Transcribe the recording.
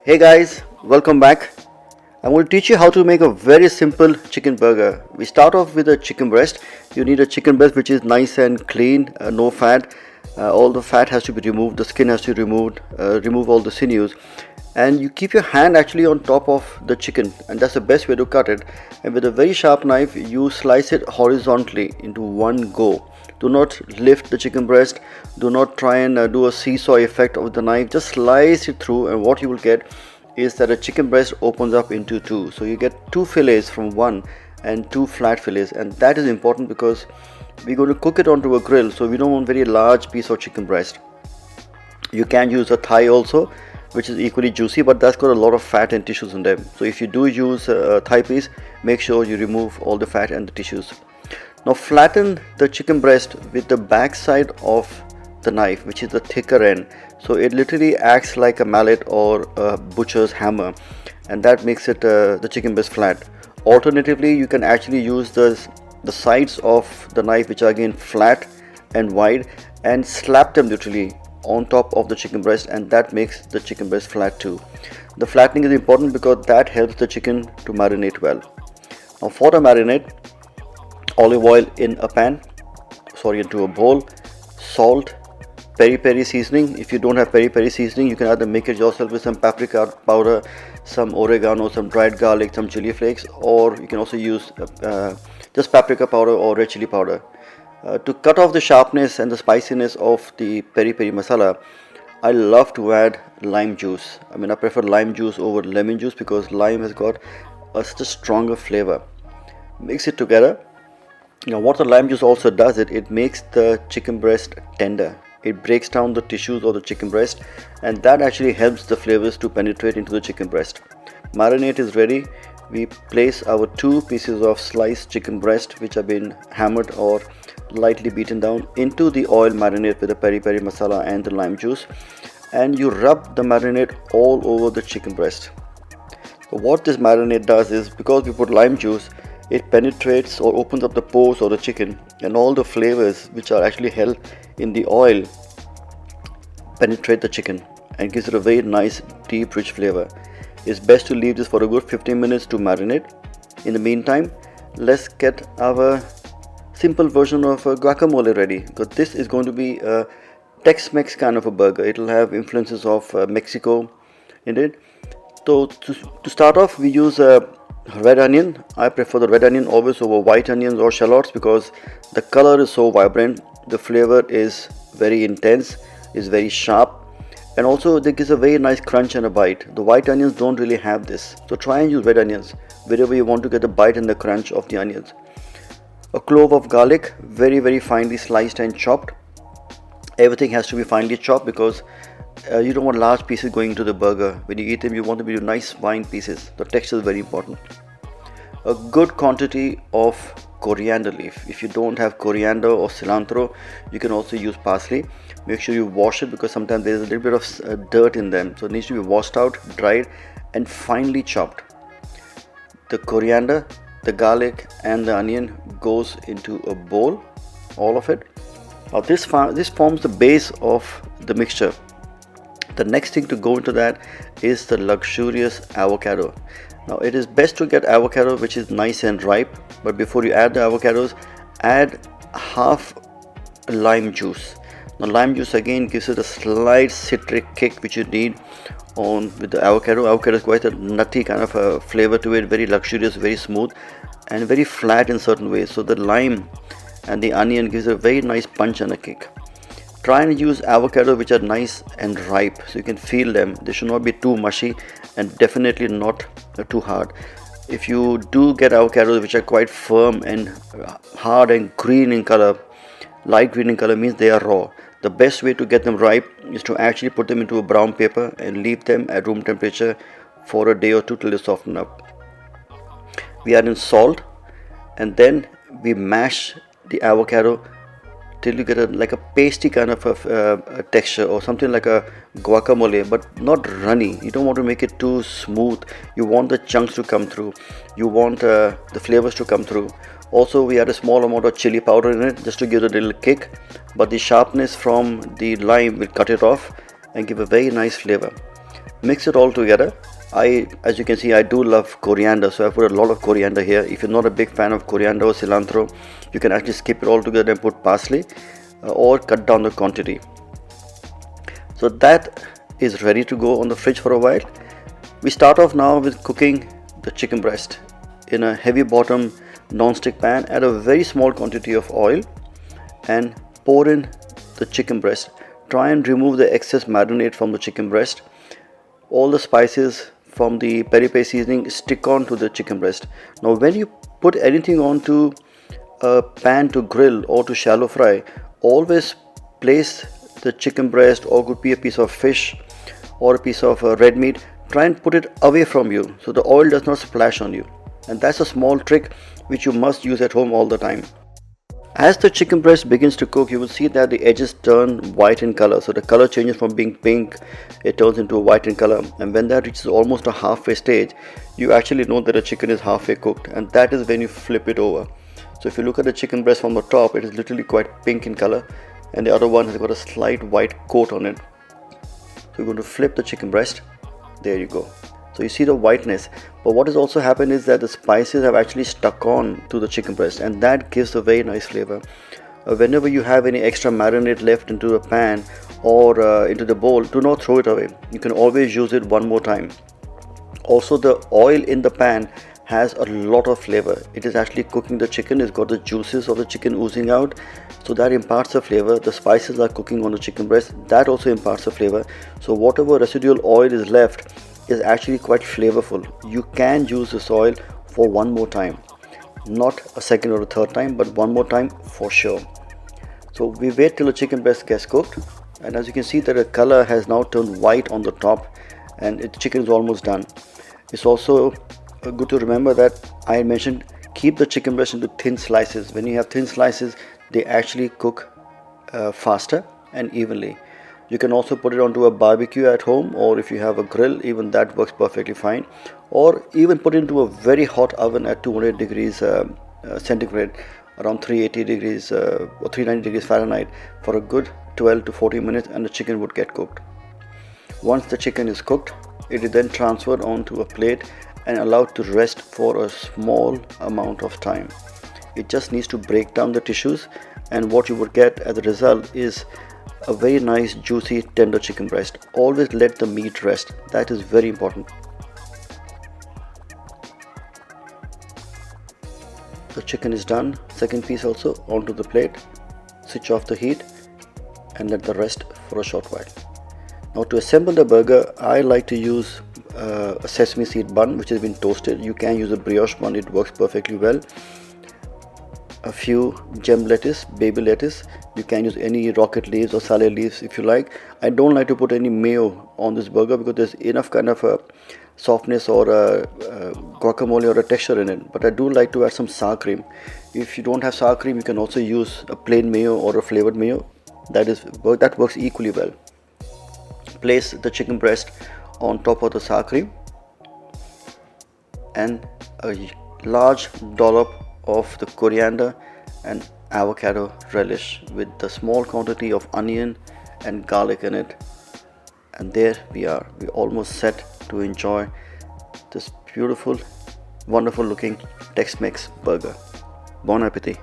Hey guys, welcome back. I'm going to teach you how to make a very simple chicken burger. We start off with a chicken breast. You need a chicken breast which is nice and clean, no fat. All the fat has to be removed, the skin has to be removed, remove all the sinews. And you keep your hand actually on top of the chicken, and that's the best way to cut it. And with a very sharp knife, you slice it horizontally into one go. Do not lift the chicken breast, do not try and do a seesaw effect of the knife, just slice it through, and what you will get is that a chicken breast opens up into two, so you get two fillets from one and two flat fillets. And that is important because we're going to cook it onto a grill, so we don't want very large piece of chicken breast. You can use a thigh also, which is equally juicy, but that's got a lot of fat and tissues in them. So if you do use a thigh piece, make sure you remove all the fat and the tissues. Now flatten the chicken breast with the back side of the knife, which is the thicker end. So it literally acts like a mallet or a butcher's hammer, and that makes it the chicken breast flat. Alternatively, you can actually use the sides of the knife, which are again flat and wide, and slap them literally on top of the chicken breast, and that makes the chicken breast flat too. The flattening is important because that helps the chicken to marinate well. Now for the marinade, olive oil in a pan, into a bowl, salt, peri peri seasoning. If you don't have peri peri seasoning, you can either make it yourself with some paprika powder, some oregano, some dried garlic, some chili flakes, or you can also use just paprika powder or red chili powder. To cut off the sharpness and the spiciness of the peri peri masala, I love to add lime juice. I prefer lime juice over lemon juice because lime has got such a stronger flavor. Mix it together. Now what the lime juice also does, it makes the chicken breast tender. It breaks down the tissues of the chicken breast, and that actually helps the flavors to penetrate into the chicken breast. Marinade is ready. We place our two pieces of sliced chicken breast, which have been hammered or lightly beaten down, into the oil marinade with the peri peri masala and the lime juice, and you rub the marinade all over the chicken breast. So what this marinade does is, because we put lime juice, it penetrates or opens up the pores of the chicken, and all the flavors which are actually held in the oil penetrate the chicken and gives it a very nice deep rich flavor. It's best to leave this for a good 15 minutes to marinate. In the meantime, let's get our simple version of guacamole ready, because this is going to be a Tex-Mex kind of a burger. It will have influences of Mexico in it. So to start off, we use red onion. I prefer the red onion always over white onions or shallots because the color is so vibrant, the flavor is very intense, is very sharp, and also it gives a very nice crunch and a bite. The white onions don't really have this, so try and use red onions wherever you want to get the bite and the crunch of the onions. A clove of garlic, very finely sliced and chopped. Everything has to be finely chopped because you don't want large pieces going into the burger. When you eat them, you want them to be nice fine pieces. The texture is very important. A good quantity of coriander leaf. If you don't have coriander or cilantro, you can also use parsley. Make sure you wash it because sometimes there's a little bit of dirt in them, so it needs to be washed out, dried, and finely chopped. The coriander, the garlic, and the onion goes into a bowl, all of it. Now this forms the base of the mixture. The next thing to go into that is the luxurious avocado. Now it is best to get avocado which is nice and ripe, but before you add the avocados, add half lime juice. Now lime juice again gives it a slight citric kick which you need on with the avocado. Avocado is quite a nutty kind of a flavor to it, very luxurious, very smooth, and very flat in certain ways. So the lime and the onion gives a very nice punch and a kick. Try and use avocado which are nice and ripe, so you can feel them. They should not be too mushy and definitely not too hard. If you do get avocados which are quite firm and hard and green in color, light green in color, means they are raw. The best way to get them ripe is to actually put them into a brown paper and leave them at room temperature for a day or two till they soften up. We add in salt, and then we mash the avocado till you get like a pasty kind of a texture, or something like a guacamole, but not runny. You don't want to make it too smooth. You want the chunks to come through. You want the flavors to come through. Also, we add a small amount of chili powder in it just to give it a little kick, but the sharpness from the lime will cut it off and give a very nice flavor. Mix it all together. As you can see, I do love coriander, so I put a lot of coriander here. If you're not a big fan of coriander or cilantro, you can actually skip it all together and put parsley, or cut down the quantity. So that is ready to go on the fridge for a while. We start off now with cooking the chicken breast in a heavy bottom non-stick pan. Add a very small quantity of oil and pour in the chicken breast. Try and remove the excess marinade from the chicken breast. All the spices from the peri peri seasoning stick on to the chicken breast. Now when you put anything onto a pan to grill or to shallow fry, always place the chicken breast, or could be a piece of fish or a piece of red meat, try and put it away from you so the oil does not splash on you. And that's a small trick which you must use at home all the time. As the chicken breast begins to cook, you will see that the edges turn white in color. So the color changes from being pink, it turns into white in color. And when that reaches almost a halfway stage, you actually know that the chicken is halfway cooked. And that is when you flip it over. So if you look at the chicken breast from the top, it is literally quite pink in color. And the other one has got a slight white coat on it. So you're going to flip the chicken breast. There you go. So you see the whiteness, but what has also happened is that the spices have actually stuck on to the chicken breast, and that gives a very nice flavor. Whenever you have any extra marinade left into the pan or into the bowl, do not throw it away. You can always use it one more time. Also, the oil in the pan has a lot of flavor. It is actually cooking the chicken. It's got the juices of the chicken oozing out, so that imparts the flavor. The spices are cooking on the chicken breast, that also imparts the flavor. So whatever residual oil is left is actually quite flavorful. You can use this oil for one more time, not a second or a third time, but one more time for sure. So we wait till the chicken breast gets cooked, and as you can see that the color has now turned white on the top, and the chicken is almost done. It's also good to remember that I mentioned keep the chicken breast into thin slices. When you have thin slices, they actually cook faster and evenly. You can also put it onto a barbecue at home, or if you have a grill, even that works perfectly fine. Or even put it into a very hot oven at 200 degrees centigrade, around 380 degrees or 390 degrees Fahrenheit for a good 12 to 40 minutes, and the chicken would get cooked. Once the chicken is cooked, it is then transferred onto a plate and allowed to rest for a small amount of time. It just needs to break down the tissues, and what you would get as a result is a very nice juicy tender chicken breast. Always let the meat rest, that is very important. The chicken is done. Second piece also onto the plate. Switch off the heat and let the rest for a short while. Now to assemble the burger, I like to use a sesame seed bun which has been toasted. You can use a brioche bun, it works perfectly well. A few gem lettuce, baby lettuce. You can use any rocket leaves or salad leaves if you like. I don't like to put any mayo on this burger because there's enough kind of a softness or a guacamole or a texture in it, but I do like to add some sour cream. If you don't have sour cream, you can also use a plain mayo or a flavored mayo. That works equally well. Place the chicken breast on top of the sour cream and a large dollop of the coriander and avocado relish with the small quantity of onion and garlic in it. And there we are, we're almost set to enjoy this beautiful, wonderful looking Tex-Mex burger. Bon appetit.